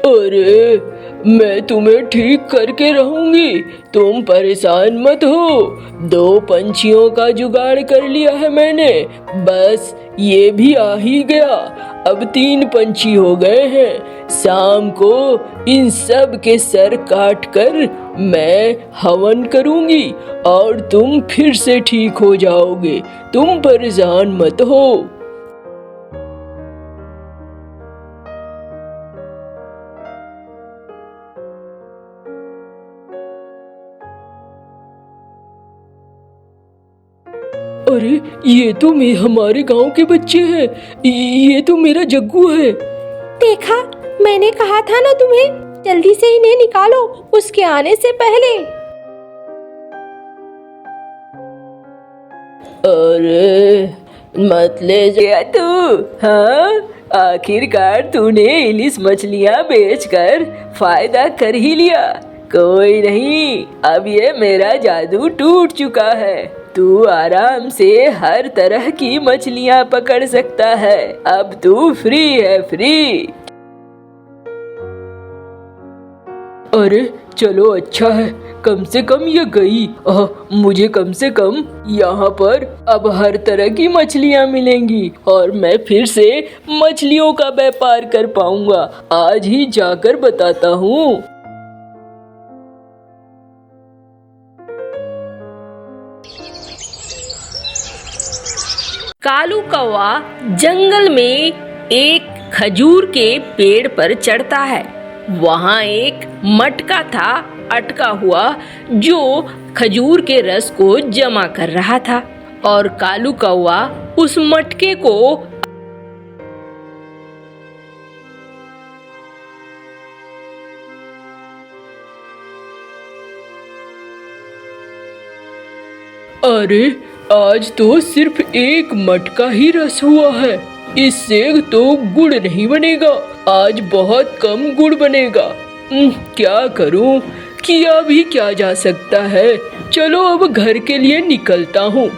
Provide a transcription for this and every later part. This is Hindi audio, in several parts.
अरे मैं तुम्हें ठीक करके रहूंगी, तुम परेशान मत हो। 2 पंछियों का जुगाड़ कर लिया है मैंने, बस ये भी आ ही गया। अब 3 पंछी हो गए हैं। शाम को इन सब के सर काट कर मैं हवन करूंगी और तुम फिर से ठीक हो जाओगे। तुम परेशान मत हो। अरे ये तो हमारे गांव के बच्चे हैं। ये तो मेरा जग्गू है। देखा, मैंने कहा था ना तुम्हें, जल्दी से इन्हें निकालो उसके आने से पहले। अरे मत ले जा तू। हाँ, आखिरकार तूने इलिस मछलियाँ बेचकर फायदा कर ही लिया। कोई नहीं, अब ये मेरा जादू टूट चुका है। तू आराम से हर तरह की मछलियाँ पकड़ सकता है। अब तू फ्री है, फ्री। अरे चलो, अच्छा है, कम से कम ये गई। मुझे कम से कम यहाँ पर अब हर तरह की मछलियाँ मिलेंगी और मैं फिर से मछलियों का व्यापार कर पाऊंगा। आज ही जाकर बताता हूँ। कालू कौवा जंगल में एक खजूर के पेड़ पर चढ़ता है। वहाँ एक मटका था अटका हुआ, जो खजूर के रस को जमा कर रहा था, और कालू कौवा उस मटके को अरे आज तो सिर्फ एक मटका ही रस हुआ है। इससे तो गुड़ नहीं बनेगा। आज बहुत कम गुड़ बनेगा। क्या करूं? किया भी क्या जा सकता है। चलो अब घर के लिए निकलता हूँ।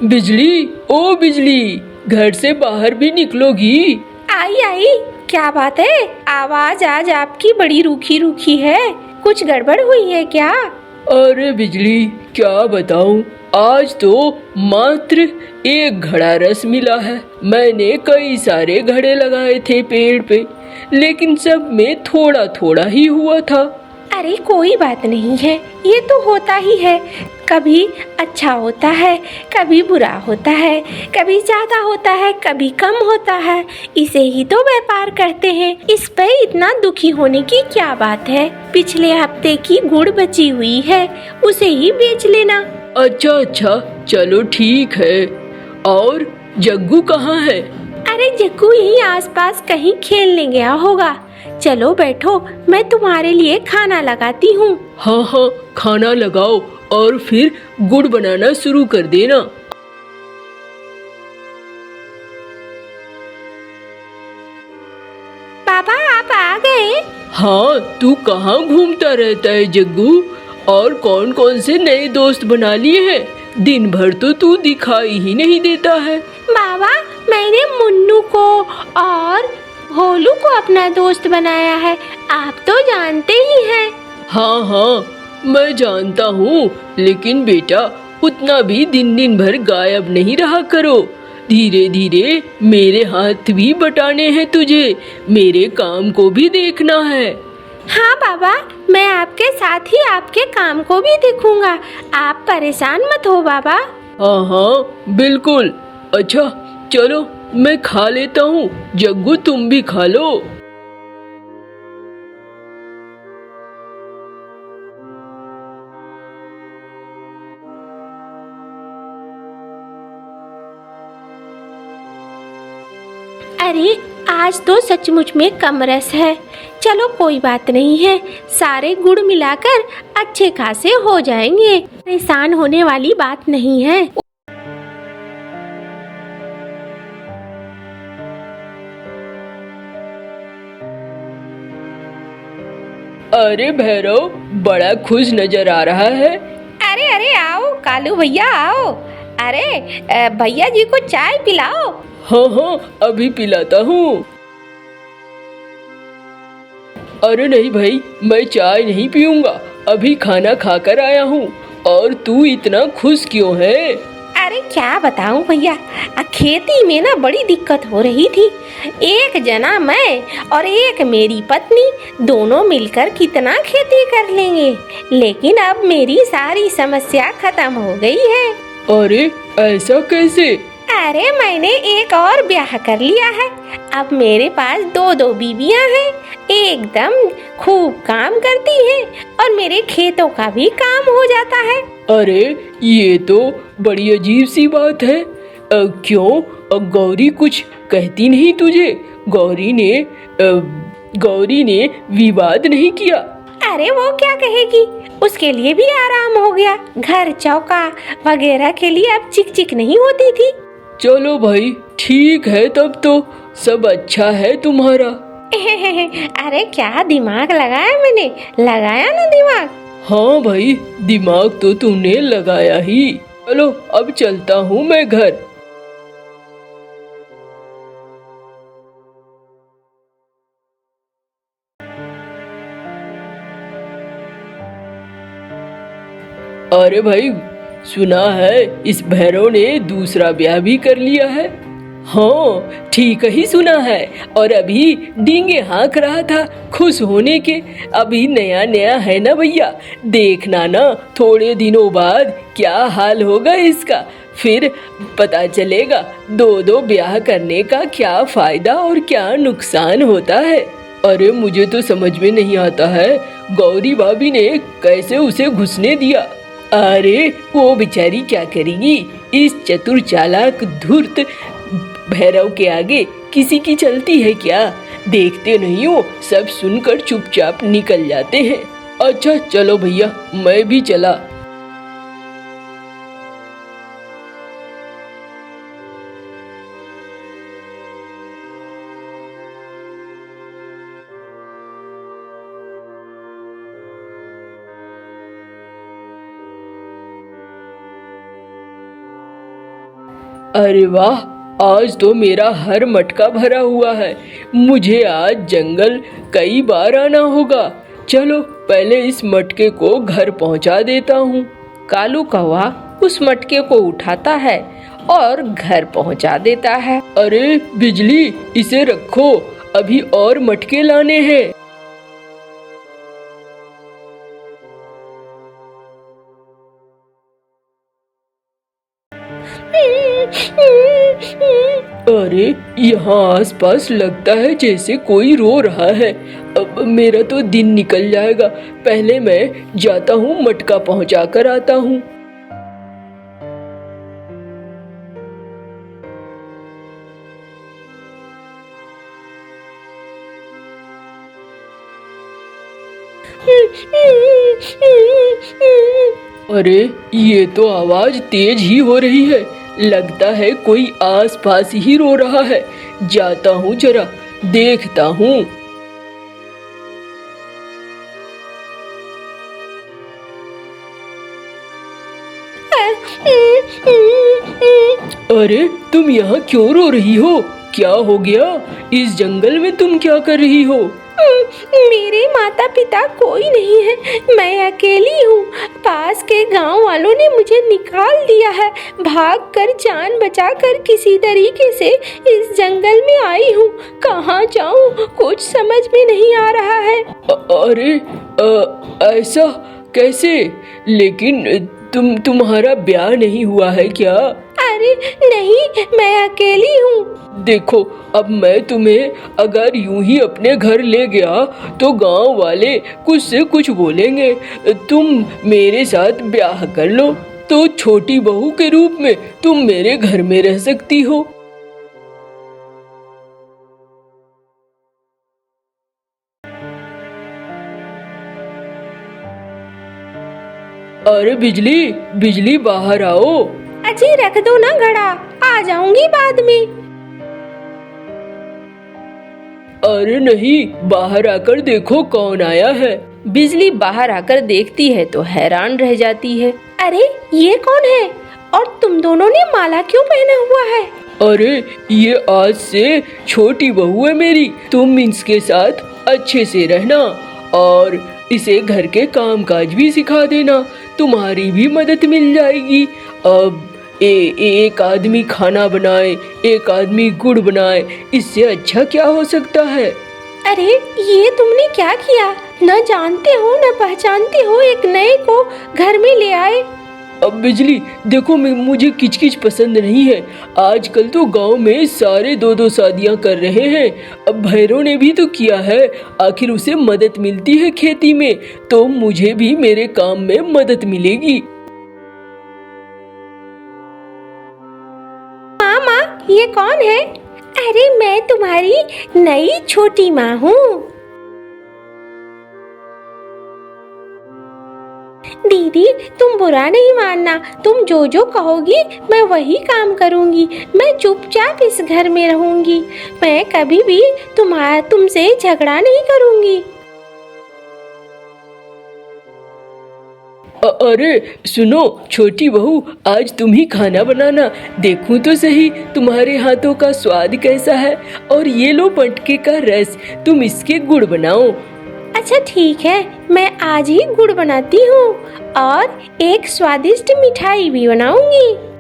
बिजली, ओ बिजली, घर से बाहर भी निकलोगी? आई आई, क्या बात है? आवाज आज आपकी बड़ी रूखी रूखी है, कुछ गड़बड़ हुई है क्या? अरे बिजली, क्या बताऊं, आज तो मात्र 1 घड़ा रस मिला है। मैंने कई सारे घड़े लगाए थे पेड़ पे, लेकिन सब में थोड़ा थोड़ा ही हुआ था। अरे कोई बात नहीं है, ये तो होता ही है। कभी अच्छा होता है, कभी बुरा होता है, कभी ज्यादा होता है, कभी कम होता है। इसे ही तो व्यापार करते हैं। इस पे इतना दुखी होने की क्या बात है? पिछले हफ्ते की गुड़ बची हुई है, उसे ही बेच लेना। अच्छा, चलो ठीक है। और जग्गू कहाँ है? अरे जग्गू यहीं आसपास कहीं खेलने गया होगा। चलो बैठो, मैं तुम्हारे लिए खाना लगाती हूँ। हाँ, खाना लगाओ और फिर गुड़ बनाना शुरू कर देना। पापा आप आ गए? हाँ, तू कहाँ घूमता रहता है जग्गू? और कौन कौन से नए दोस्त बना लिए हैं? दिन भर तो तू दिखाई ही नहीं देता है। बाबा, मैंने मुन्नू को और भोलू को अपना दोस्त बनाया है, आप तो जानते ही हैं। हाँ, मैं जानता हूँ, लेकिन बेटा उतना भी दिन भर गायब नहीं रहा करो। धीरे धीरे मेरे हाथ भी बटाने हैं तुझे, मेरे काम को भी देखना है। हाँ बाबा, मैं आपके साथ ही आपके काम को भी देखूंगा, आप परेशान मत हो बाबा। हाँ, बिल्कुल। अच्छा चलो, मैं खा लेता हूँ। जग्गू तुम भी खा लो। अरे आज तो सचमुच में कम रस है। चलो कोई बात नहीं है, सारे गुड़ मिलाकर अच्छे खासे हो जाएंगे, परेशान होने वाली बात नहीं है। अरे भैरव, बड़ा खुश नजर आ रहा है। अरे अरे आओ कालू भैया आओ। अरे भैया जी को चाय पिलाओ। हाँ हाँ, अभी पिलाता हूँ। अरे नहीं भाई, मैं चाय नहीं पीऊंगा, अभी खाना खाकर आया हूँ। और तू इतना खुश क्यों है? अरे क्या बताऊं भैया, खेती में ना बड़ी दिक्कत हो रही थी। एक जना मैं और एक मेरी पत्नी दोनों मिलकर कितना खेती कर लेंगे, लेकिन अब मेरी सारी समस्या खत्म हो गई है। अरे ऐसा कैसे? अरे मैंने एक और ब्याह कर लिया है। अब मेरे पास दो बीवियां हैं, एकदम खूब काम करती हैं और मेरे खेतों का भी काम हो जाता है। अरे ये तो बड़ी अजीब सी बात है। क्यों गौरी कुछ कहती नहीं तुझे? गौरी ने विवाद नहीं किया? अरे वो क्या कहेगी, उसके लिए भी आराम हो गया। घर चौका वगैरह के लिए अब चिक चिक नहीं होती थी। चलो भाई ठीक है, तब तो सब अच्छा है तुम्हारा। अरे क्या दिमाग लगाया मैंने, लगाया ना दिमाग। हाँ भाई, दिमाग तो तुमने लगाया ही। चलो अब चलता हूँ मैं घर। अरे भाई, सुना है इस भैरव ने दूसरा ब्याह भी कर लिया है। हाँ ठीक ही सुना है, और अभी डींगे हाँक रहा था खुश होने के। अभी नया नया है ना भैया, देखना ना थोड़े दिनों बाद क्या हाल होगा इसका। फिर पता चलेगा दो ब्याह करने का क्या फायदा और क्या नुकसान होता है। अरे मुझे तो समझ में नहीं आता है, गौरी भाभी ने कैसे उसे घुसने दिया। अरे वो बेचारी क्या करेगी, इस चतुर चालाक धूर्त भैरव के आगे किसी की चलती है क्या? देखते नहीं हो, सब सुनकर चुपचाप निकल जाते हैं। अच्छा चलो भैया, मैं भी चला। अरे वाह, आज तो मेरा हर मटका भरा हुआ है। मुझे आज जंगल कई बार आना होगा। चलो पहले इस मटके को घर पहुंचा देता हूँ। कालू कौवा उस मटके को उठाता है और घर पहुंचा देता है। अरे बिजली, इसे रखो, अभी और मटके लाने हैं। अरे यहाँ आसपास लगता है जैसे कोई रो रहा है। अब मेरा तो दिन निकल जाएगा। पहले मैं जाता हूँ, मटका पहुँचा कर आता हूँ। अरे ये तो आवाज तेज ही हो रही है, लगता है कोई आसपास ही रो रहा है। जाता हूँ, जरा देखता हूँ। अरे तुम यहाँ क्यों रो रही हो? क्या हो गया? इस जंगल में तुम क्या कर रही हो? मेरे माता पिता कोई नहीं है, मैं अकेली हूँ। पास के गांव वालों ने मुझे निकाल दिया है। भागकर जान बचाकर किसी तरीके से इस जंगल में आई हूँ। कहाँ जाऊँ कुछ समझ में नहीं आ रहा है। अरे ऐसा कैसे? लेकिन तुम्हारा ब्याह नहीं हुआ है क्या? अरे नहीं, मैं अकेली हूँ। देखो, अब मैं तुम्हें अगर यूं ही अपने घर ले गया तो गांव वाले कुछ से कुछ बोलेंगे। तुम मेरे साथ ब्याह कर लो तो छोटी बहू के रूप में तुम मेरे घर में रह सकती हो। अरे बिजली, बिजली बाहर आओ। अजी रख दो ना घड़ा, आ जाऊंगी बाद में। अरे नहीं, बाहर आकर देखो कौन आया है। बिजली बाहर आकर देखती है तो हैरान रह जाती है। अरे ये कौन है और तुम दोनों ने माला क्यों पहना हुआ है? अरे ये आज से छोटी बहू है मेरी, तुम इसके साथ अच्छे से रहना और इसे घर के काम काज भी सिखा देना, तुम्हारी भी मदद मिल जाएगी। अब एक आदमी खाना बनाए, एक आदमी गुड़ बनाए, इससे अच्छा क्या हो सकता है। अरे ये तुमने क्या किया? न जानते हो न पहचानते हो, एक नए को घर में ले आए। अब बिजली देखो, मुझे किचकिच पसंद नहीं है। आजकल तो गांव में सारे दो दो शादियां कर रहे हैं। अब भैरव ने भी तो किया है, आखिर उसे मदद मिलती है खेती में, तो मुझे भी मेरे काम में मदद मिलेगी। मामा ये कौन है? अरे मैं तुम्हारी नई छोटी माँ हूँ। दीदी तुम बुरा नहीं मानना, तुम जो जो कहोगी मैं वही काम करूँगी। मैं चुपचाप इस घर में रहूँगी, मैं कभी भी तुमसे झगड़ा नहीं करूँगी। अरे सुनो छोटी बहू, आज तुम ही खाना बनाना, देखूं तो सही तुम्हारे हाथों का स्वाद कैसा है। और ये लो मटके का रस, तुम इसके गुड़ बनाओ। अच्छा ठीक है, मैं आज ही गुड़ बनाती हूँ और एक स्वादिष्ट मिठाई भी बनाऊंगी।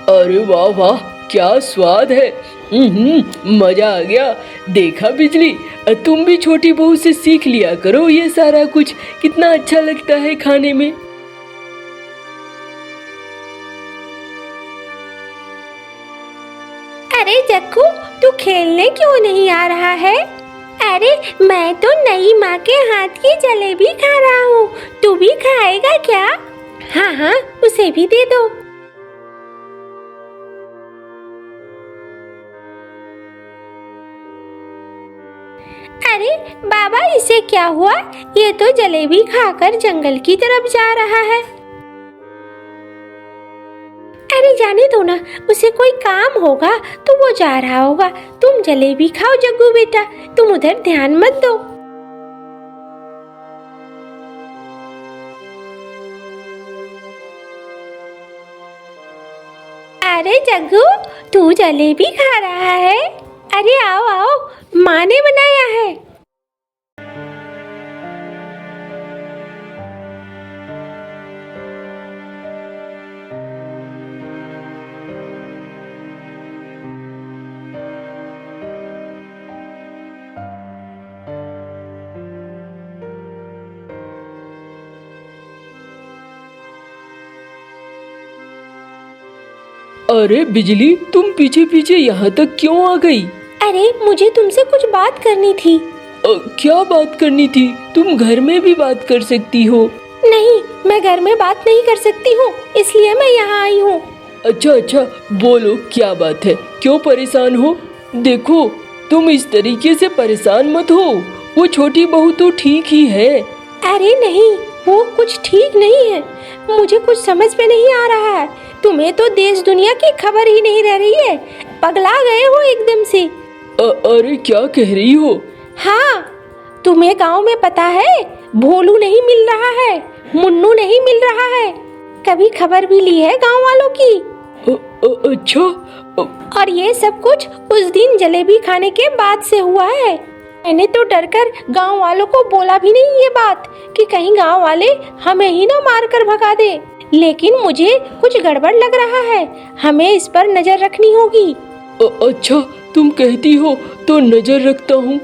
अरे वाह वाह, क्या स्वाद है। मजा आ गया। देखा बिजली, तुम भी छोटी बहू से सीख लिया करो ये सारा कुछ, कितना अच्छा लगता है खाने में। अरे जग्गू तू खेलने क्यों नहीं आ रहा है? अरे मैं तो नई माँ के हाथ की जलेबी खा रहा हूँ, तू भी खाएगा क्या? हाँ हाँ उसे भी दे दो। अरे बाबा इसे क्या हुआ? ये तो जलेबी खाकर जंगल की तरफ जा रहा है। अरे जाने दो ना, उसे कोई काम होगा तो वो जा रहा होगा। तुम जलेबी खाओ जग्गू बेटा, तुम उधर ध्यान मत दो। अरे जग्गू तू जलेबी खा रहा है? अरे आओ आओ, माँ ने बनाया है। अरे बिजली, तुम पीछे पीछे यहाँ तक क्यों आ गई? अरे मुझे तुमसे कुछ बात करनी थी। क्या बात करनी थी? तुम घर में भी बात कर सकती हो। नहीं, मैं घर में बात नहीं कर सकती हूँ, इसलिए मैं यहाँ आई हूँ। अच्छा बोलो क्या बात है, क्यों परेशान हो? देखो तुम इस तरीके से परेशान मत हो, वो छोटी बहू तो ठीक ही है। अरे नहीं, वो कुछ ठीक नहीं है, मुझे कुछ समझ में नहीं आ रहा है। तुम्हें तो देश दुनिया की खबर ही नहीं रह रही है, पगला गए हो एकदम से। अरे क्या कह रही हो? हाँ, तुम्हें गांव में पता है भोलू नहीं मिल रहा है, मुन्नू नहीं मिल रहा है। कभी खबर भी ली है गांव वालों की? अच्छा। और ये सब कुछ उस दिन जलेबी खाने के बाद से हुआ है। मैंने तो डरकर गांव वालों को बोला भी नहीं ये बात कि कहीं गांव वाले हमें ही ना मार कर भगा दे, लेकिन मुझे कुछ गड़बड़ लग रहा है, हमें इस पर नजर रखनी होगी। अच्छा तुम कहती हो तो नजर रखता हूँ।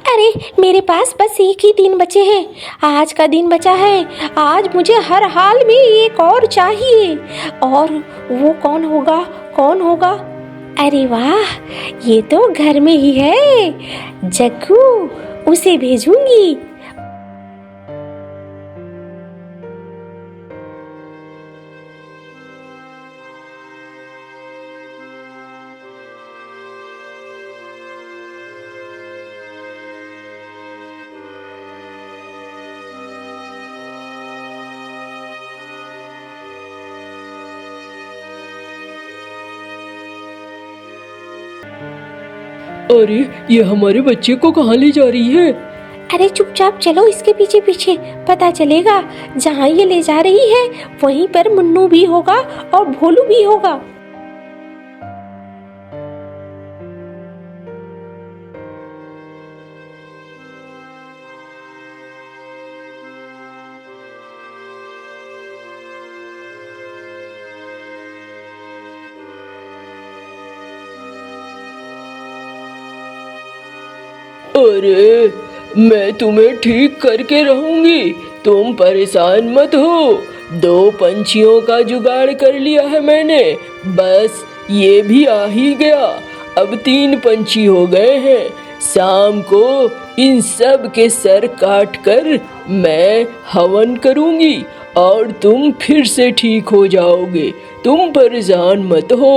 अरे मेरे पास बस एक ही दिन बचे हैं, आज का दिन बचा है। आज मुझे हर हाल में एक और चाहिए, और वो कौन होगा कौन होगा? अरे वाह, ये तो घर में ही है, जग्गू, उसे भेजूंगी। अरे ये हमारे बच्चे को कहाँ ले जा रही है? अरे चुपचाप चलो इसके पीछे पीछे, पता चलेगा जहाँ ये ले जा रही है वहीं पर मुन्नू भी होगा और भोलू भी होगा। अरे मैं तुम्हें ठीक करके रहूंगी, तुम परेशान मत हो। 2 पंछियों का जुगाड़ कर लिया है मैंने, बस ये भी आ ही गया। अब 3 पंछी हो गए हैं। शाम को इन सब के सर काट कर मैं हवन करूंगी और तुम फिर से ठीक हो जाओगे। तुम परेशान मत हो।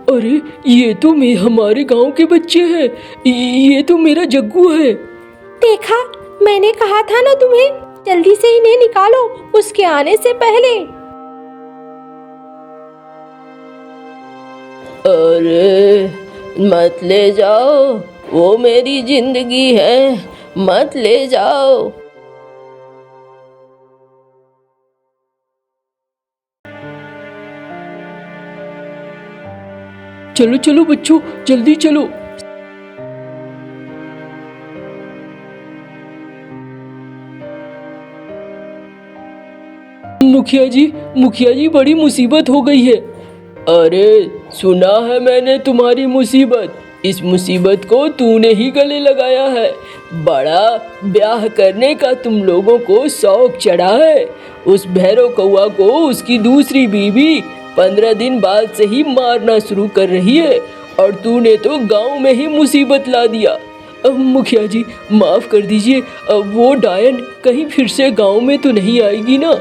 अरे ये तो हमारे गांव के बच्चे हैं। ये तो मेरा जग्गू है। देखा, मैंने कहा था ना तुम्हें, जल्दी से इन्हें निकालो उसके आने से पहले। अरे मत ले जाओ, वो मेरी जिंदगी है, मत ले जाओ। चलो चलो बच्चों, जल्दी चलो। मुखिया जी बड़ी मुसीबत हो गई है। अरे सुना है मैंने तुम्हारी मुसीबत। इस मुसीबत को तूने ही गले लगाया है। बड़ा ब्याह करने का तुम लोगों को शौक चढ़ा है। उस भैरव कौआ को उसकी दूसरी बीवी 15 दिन बाद से ही मारना शुरू कर रही है और तूने तो गांव में ही मुसीबत ला दिया। अब मुखिया जी माफ कर दीजिए, अब वो डायन कहीं फिर से गांव में तो नहीं आएगी ना?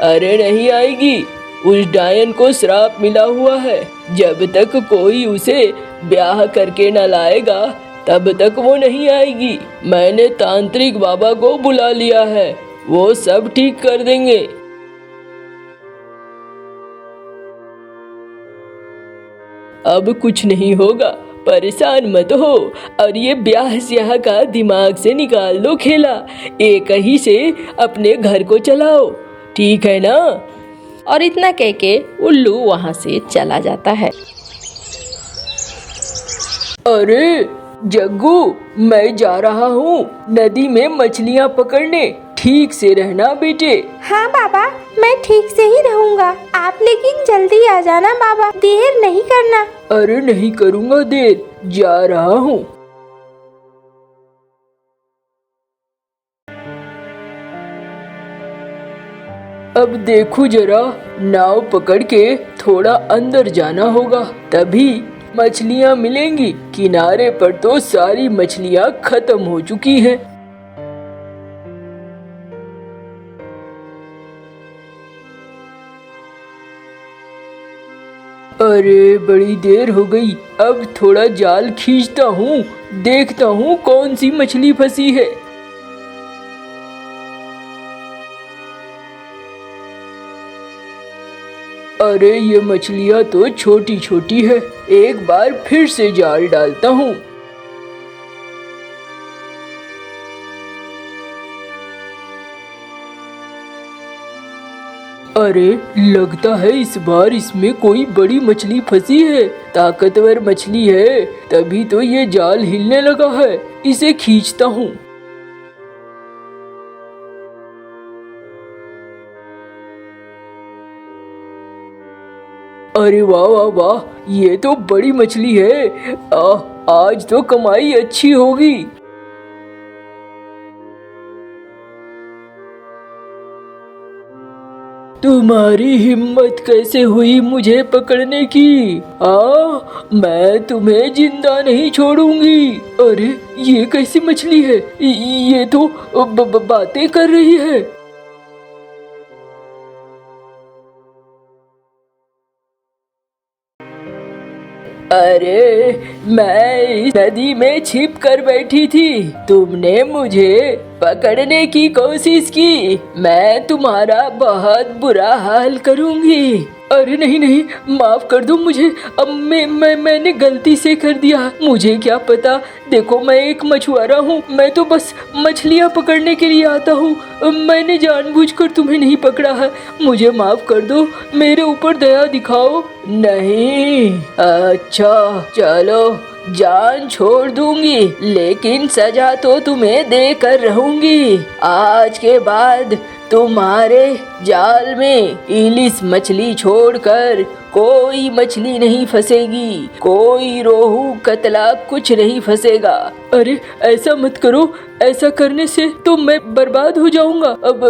अरे नहीं आएगी, उस डायन को श्राप मिला हुआ है। जब तक कोई उसे ब्याह करके न लाएगा तब तक वो नहीं आएगी। मैंने तांत्रिक बाबा को बुला लिया है, वो सब ठीक कर देंगे। अब कुछ नहीं होगा, परेशान मत हो। और ये ब्याह स्याह का दिमाग से निकाल दो खेला। एक ही से अपने घर को चलाओ, ठीक है ना? और इतना कह के उल्लू वहाँ से चला जाता है। अरे जग्गू, मैं जा रहा हूँ नदी में मछलियाँ पकड़ने। ठीक से रहना बेटे। हाँ बाबा, मैं ठीक से ही रहूँगा। आप लेकिन जल्दी आ जाना बाबा, देर नहीं करना। अरे नहीं करूँगा देर, जा रहा हूँ। अब देखो जरा, नाव पकड़ के थोड़ा अंदर जाना होगा, तभी मछलियाँ मिलेंगी। किनारे पर तो सारी मछलियाँ खत्म हो चुकी हैं। अरे बड़ी देर हो गई, अब थोड़ा जाल खींचता हूँ, देखता हूँ कौन सी मछली फंसी है। अरे ये मछलियाँ तो छोटी छोटी है, एक बार फिर से जाल डालता हूँ। अरे लगता है इस बार इसमें कोई बड़ी मछली फंसी है। ताकतवर मछली है, तभी तो ये जाल हिलने लगा है। इसे खींचता हूँ। अरे वाह वाह वाह, ये तो बड़ी मछली है। आज तो कमाई अच्छी होगी। तुम्हारी हिम्मत कैसे हुई मुझे पकड़ने की? मैं तुम्हें जिंदा नहीं छोड़ूंगी। अरे ये कैसी मछली है? ये तो बातें कर रही है। अरे मैं इस नदी में छिप कर बैठी थी, तुमने मुझे पकड़ने की कोशिश की, मैं तुम्हारा बहुत बुरा हाल करूंगी। अरे नहीं नहीं, माफ कर दो मुझे, अब मैंने गलती से कर दिया, मुझे क्या पता। देखो मैं एक मछुआरा हूँ, मैं तो बस मछलियाँ पकड़ने के लिए आता हूँ, मैंने जानबूझकर तुम्हें नहीं पकड़ा है, मुझे माफ कर दो, मेरे ऊपर दया दिखाओ। नहीं, अच्छा चलो जान छोड़ दूंगी, लेकिन सजा तो तुम्हें देकर रहूंगी। आज के बाद तुम्हारे जाल में इलिस मछली छोड़कर कोई मछली नहीं फंसेगी, कोई रोहू कतला कुछ नहीं फंसेगा। अरे ऐसा मत करो, ऐसा करने से तो मैं बर्बाद हो जाऊंगा। अब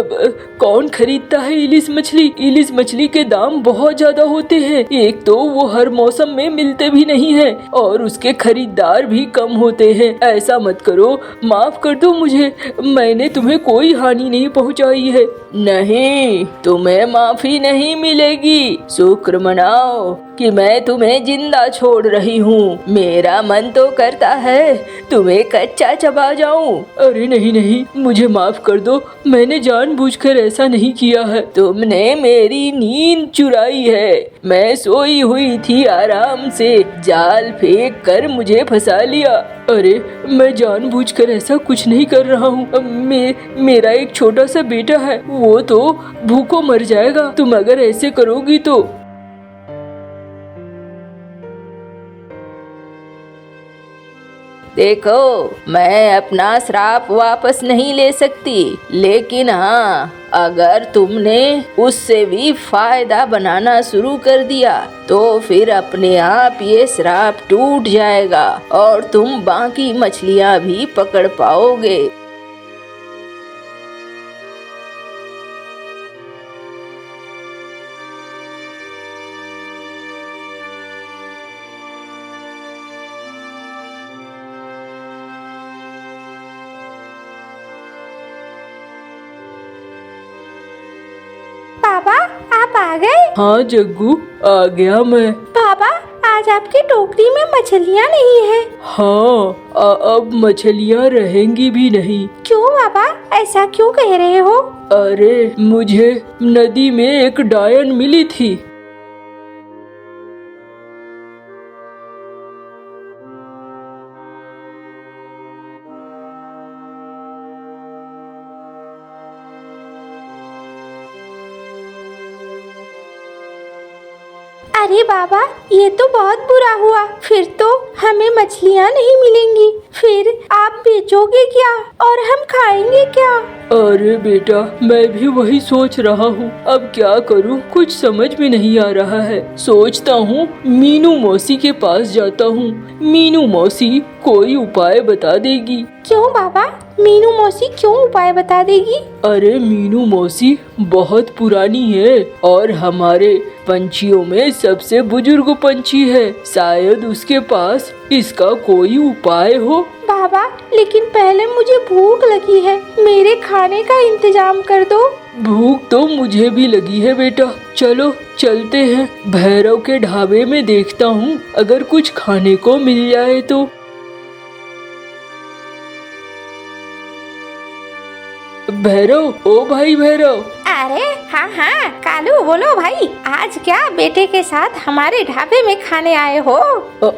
कौन खरीदता है इलिस मछली? इलिस मछली के दाम बहुत ज्यादा होते हैं, एक तो वो हर मौसम में मिलते भी नहीं है और उसके खरीदार भी कम होते हैं। ऐसा मत करो, माफ कर दो मुझे, मैंने तुम्हें कोई हानि नहीं पहुंचाई है। नहीं, तुम्हें माफी नहीं मिलेगी। शुक्र मनाओ कि मैं तुम्हें जिंदा छोड़ रही हूँ, मेरा मन तो करता है तुम्हें कच्चा चबा जाऊं। अरे नहीं नहीं, मुझे माफ कर दो, मैंने जानबूझकर ऐसा नहीं किया है। तुमने मेरी नींद चुराई है, मैं सोई हुई थी आराम से, जाल फेंक कर मुझे फंसा लिया। अरे मैं जानबूझकर ऐसा कुछ नहीं कर रहा हूँ, मेरा एक छोटा सा बेटा है, वो तो भूखों मर जाएगा तुम अगर ऐसे करोगी तो। देखो मैं अपना श्राप वापस नहीं ले सकती, लेकिन हाँ अगर तुमने उससे भी फायदा बनाना शुरू कर दिया तो फिर अपने आप ये श्राप टूट जाएगा और तुम बाकी मछलियाँ भी पकड़ पाओगे। पापा आप आ गए? हाँ जग्गू, आ गया मैं। पापा आज आपकी टोकरी में मछलियाँ नहीं है। हाँ अब मछलियाँ रहेंगी भी नहीं। क्यों पापा, ऐसा क्यों कह रहे हो? अरे मुझे नदी में एक डायन मिली थी। अरे बाबा, ये तो बहुत बुरा हुआ, फिर तो हमें मछलियाँ नहीं मिलेंगी, फिर आप बेचोगे क्या और हम खाएंगे क्या? अरे बेटा, मैं भी वही सोच रहा हूँ, अब क्या करूँ, कुछ समझ में नहीं आ रहा है। सोचता हूँ मीनू मौसी के पास जाता हूँ, मीनू मौसी कोई उपाय बता देगी। क्यों बाबा, मीनू मौसी क्यों उपाय बता देगी? अरे मीनू मौसी बहुत पुरानी है और हमारे पंछियों में सबसे बुजुर्ग पंछी है, शायद उसके पास इसका कोई उपाय हो। बाबा लेकिन पहले मुझे भूख लगी है, मेरे खाने का इंतजाम कर दो। भूख तो मुझे भी लगी है बेटा, चलो चलते हैं, भैरव के ढाबे में देखता हूँ अगर कुछ खाने को मिल जाए तो। भैरव, ओ भाई भैरव। अरे हाँ हाँ कालू, बोलो भाई, आज क्या बेटे के साथ हमारे ढाबे में खाने आए हो?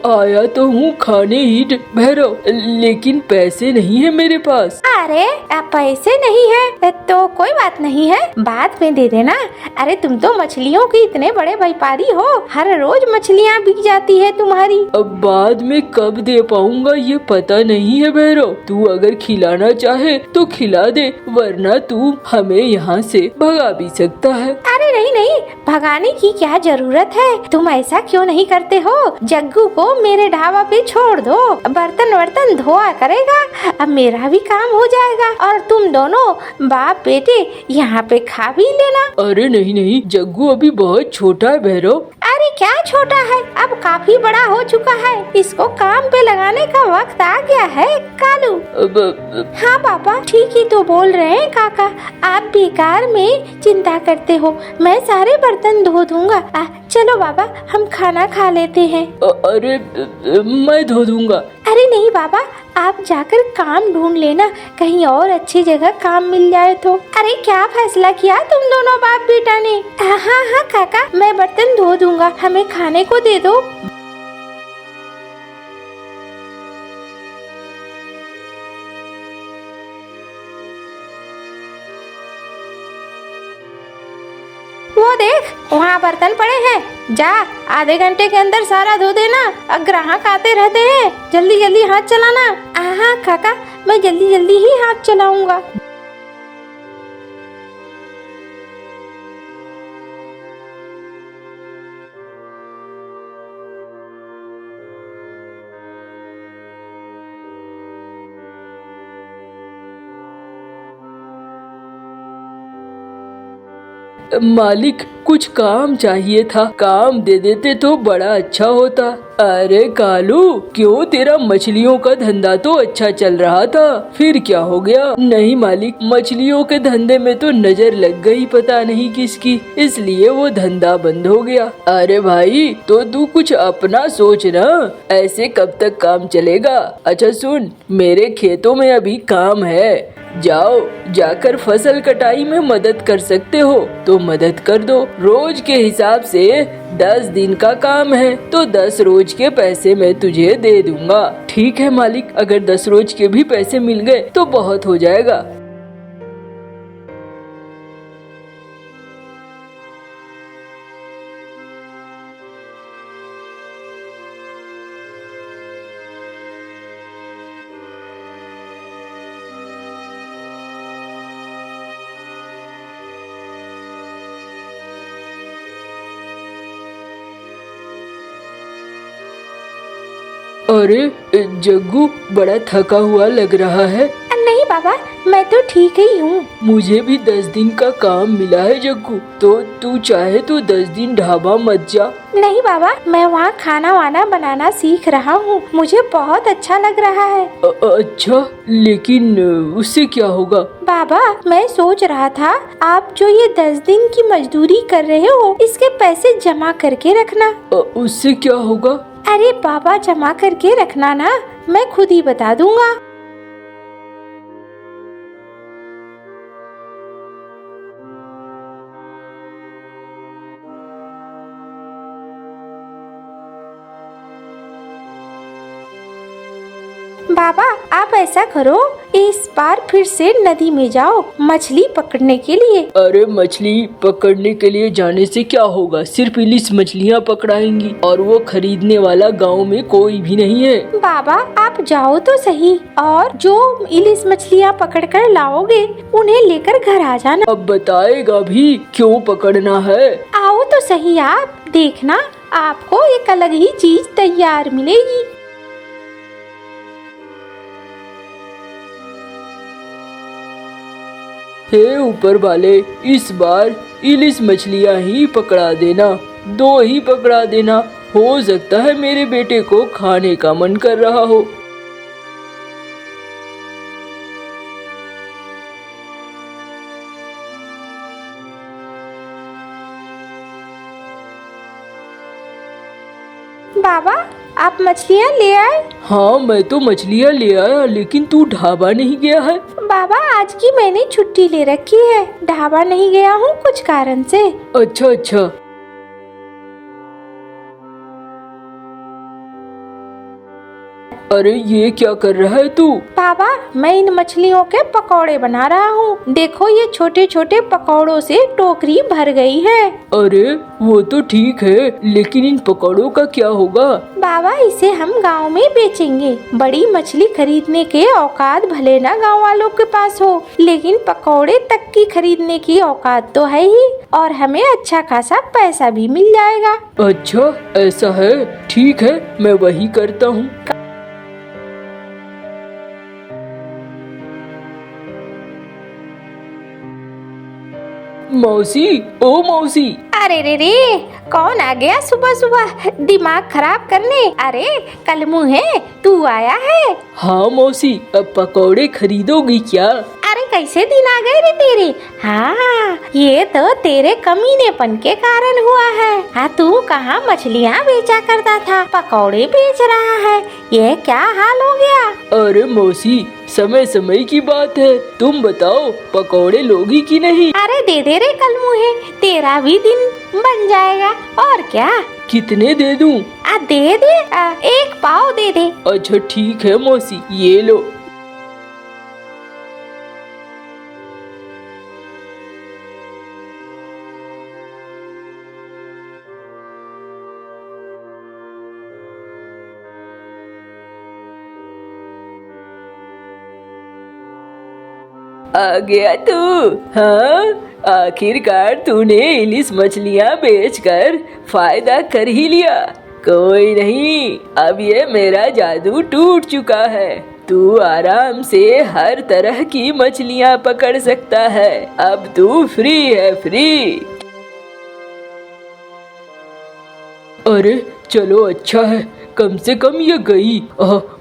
आया तो हूँ खाने ही भैरव, लेकिन पैसे नहीं है मेरे पास। अरे पैसे नहीं है तो कोई बात नहीं है, बाद में दे देना। अरे तुम तो मछलियों के इतने बड़े व्यापारी हो, हर रोज मछलियाँ बिक जाती है तुम्हारी। अब बाद में कब दे पाऊंगा ये पता नहीं है भैरव, तू अगर खिलाना चाहे तो खिला दे, वरना तू हमें यहाँ से भगा भी सकता है। अरे नहीं नहीं, भगाने की क्या जरूरत है, तुम ऐसा क्यों नहीं करते हो? जग्गू को मेरे ढाबा पे छोड़ दो, बर्तन वर्तन धोआ करेगा, अब मेरा भी काम हो जाएगा और तुम दोनों बाप बेटे यहाँ पे खा भी लेना। अरे नहीं नहीं, जग्गू अभी बहुत छोटा है भैरव। अरे क्या छोटा है, अब काफी बड़ा हो चुका है, इसको काम पे लगाने का वक्त आ गया है कालू। अब हाँ पापा ठीक ही तो बोल रहे हैं काका, आप बेकार में चिंता करते हो, मैं सारे बर्तन धो दूंगा। चलो बाबा हम खाना खा लेते हैं। अरे मैं धो दूंगा। अरे नहीं बाबा, आप जाकर काम ढूंढ लेना, कहीं और अच्छी जगह काम मिल जाए तो। अरे क्या फैसला किया तुम दोनों बाप बेटा ने? हाँ हाँ काका, मैं बर्तन धो दूंगा, हमें खाने को दे दो। वो देख वहाँ बर्तन पड़े हैं, जा आधे घंटे के अंदर सारा धो देना। अब ग्राहक आते रहते हैं, जल्दी जल्दी हाथ चलाना। हाँ काका, मैं जल्दी जल्दी ही हाथ चलाऊंगा। मालिक कुछ काम चाहिए था, काम दे देते तो बड़ा अच्छा होता। अरे कालू, क्यों? तेरा मछलियों का धंधा तो अच्छा चल रहा था, फिर क्या हो गया? नहीं मालिक, मछलियों के धंधे में तो नजर लग गई पता नहीं किसकी, इसलिए वो धंधा बंद हो गया। अरे भाई, तो तू कुछ अपना सोच ना, ऐसे कब तक काम चलेगा? अच्छा सुन, मेरे खेतों में अभी काम है, जाओ जाकर फसल कटाई में मदद कर सकते हो तो मदद कर दो। रोज के हिसाब से 10 दिन का काम है तो 10 रोज के पैसे मैं तुझे दे दूंगा। ठीक है मालिक, अगर 10 रोज के भी पैसे मिल गए तो बहुत हो जाएगा। अरे जग्गू, बड़ा थका हुआ लग रहा है। नहीं बाबा, मैं तो ठीक ही हूँ। मुझे भी 10 दिन का काम मिला है जग्गू, तो तू चाहे तो 10 दिन ढाबा मत जा। नहीं बाबा, मैं वहाँ खाना वाना बनाना सीख रहा हूँ, मुझे बहुत अच्छा लग रहा है। अच्छा, लेकिन उससे क्या होगा? बाबा मैं सोच रहा था, आप जो ये 10 दिन की मजदूरी कर रहे हो, इसके पैसे जमा करके रखना। उससे क्या होगा? अरे बाबा, जमा करके रखना ना, मैं खुद ही बता दूंगा। बाबा आप ऐसा करो, इस बार फिर से नदी में जाओ मछली पकड़ने के लिए। अरे मछली पकड़ने के लिए जाने से क्या होगा? सिर्फ इलिस मछलियाँ पकड़ाएंगी और वो खरीदने वाला गांव में कोई भी नहीं है। बाबा आप जाओ तो सही, और जो इलिस मछलियाँ पकड़ कर लाओगे उन्हें लेकर घर आ जाना। अब बताएगा भी क्यों पकड़ना है? आओ तो सही, आप देखना आपको एक अलग ही चीज तैयार मिलेगी। हे ऊपर वाले, इस बार इलिस मछलियाँ ही पकड़ा देना, 2 ही पकड़ा देना। हो सकता है मेरे बेटे को खाने का मन कर रहा हो। बाबा आप मछलियाँ ले आए? हाँ मैं तो मछलियाँ ले आया, लेकिन तू ढाबा नहीं गया है? बाबा आज की मैंने छुट्टी ले रखी है, ढाबा नहीं गया हूँ कुछ कारण से। अच्छा अच्छा। अरे ये क्या कर रहा है तू? बाबा मैं इन मछलियों के पकौड़े बना रहा हूँ, देखो ये छोटे छोटे पकौड़ों से टोकरी भर गई है। अरे वो तो ठीक है, लेकिन इन पकौड़ों का क्या होगा? बाबा इसे हम गांव में बेचेंगे। बड़ी मछली खरीदने के औकात भले ना गांव वालों के पास हो, लेकिन पकौड़े तक की खरीदने की औकात तो है ही, और हमें अच्छा खासा पैसा भी मिल जाएगा। अच्छा ऐसा है, ठीक है मैं वही करता हूँ। मौसी, ओ मौसी। अरे रे कौन आ गया सुबह सुबह दिमाग खराब करने? अरे कलमू है, तू आया है? हाँ मौसी, अब पकौड़े खरीदोगी क्या? अरे कैसे दिन आ गए रे तेरे। हाँ, ये तो तेरे कमीनेपन के कारण हुआ है। हाँ, तू कहाँ मछलियाँ बेचा करता था, पकौड़े बेच रहा है, ये क्या हाल हो गया। अरे मौसी, समय समय की बात है, तुम बताओ पकौड़े लोगी कि नहीं। अरे दे दे रे कल मुहे, तेरा भी दिन बन जाएगा। और क्या। कितने दे दूं? दे दे, 1 पाव दे दे। अच्छा ठीक है मौसी, ये लो। आ गया तू। हाँ, आखिरकार तूने इलिस मछलियाँ बेचकर फायदा कर ही लिया। कोई नहीं, अब ये मेरा जादू टूट चुका है। तू आराम से हर तरह की मछलियाँ पकड़ सकता है। अब तू फ्री है, फ्री। अरे चलो, अच्छा है, कम से कम ये गई।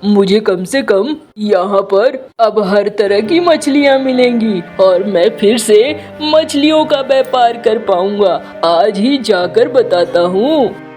मुझे कम से कम यहाँ पर अब हर तरह की मछलियाँ मिलेंगी और मैं फिर से मछलियों का व्यापार कर पाऊंगा। आज ही जाकर बताता हूँ।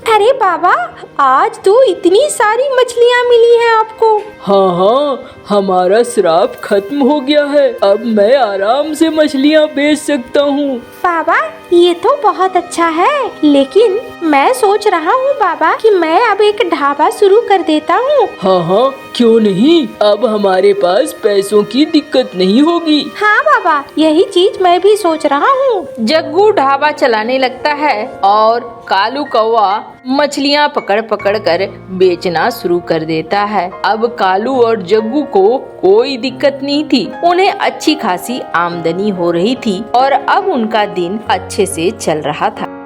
अरे बाबा, आज तो इतनी सारी मछलियाँ मिली हैं आपको। हाँ हाँ, हमारा श्राप खत्म हो गया है। अब मैं आराम से मछलियाँ बेच सकता हूँ। बाबा, ये तो बहुत अच्छा है, लेकिन मैं सोच रहा हूँ बाबा कि मैं अब एक ढाबा शुरू कर देता हूँ। हाँ हाँ, क्यों नहीं, अब हमारे पास पैसों की दिक्कत नहीं होगी। हाँ बाबा, यही चीज मैं भी सोच रहा हूँ। जग्गू ढाबा चलाने लगता है और कालू कौवा मछलियाँ पकड़ पकड़ कर बेचना शुरू कर देता है। अब कालू और जग्गू को कोई दिक्कत नहीं थी, उन्हें अच्छी खासी आमदनी हो रही थी और अब उनका दिन अच्छे से चल रहा था।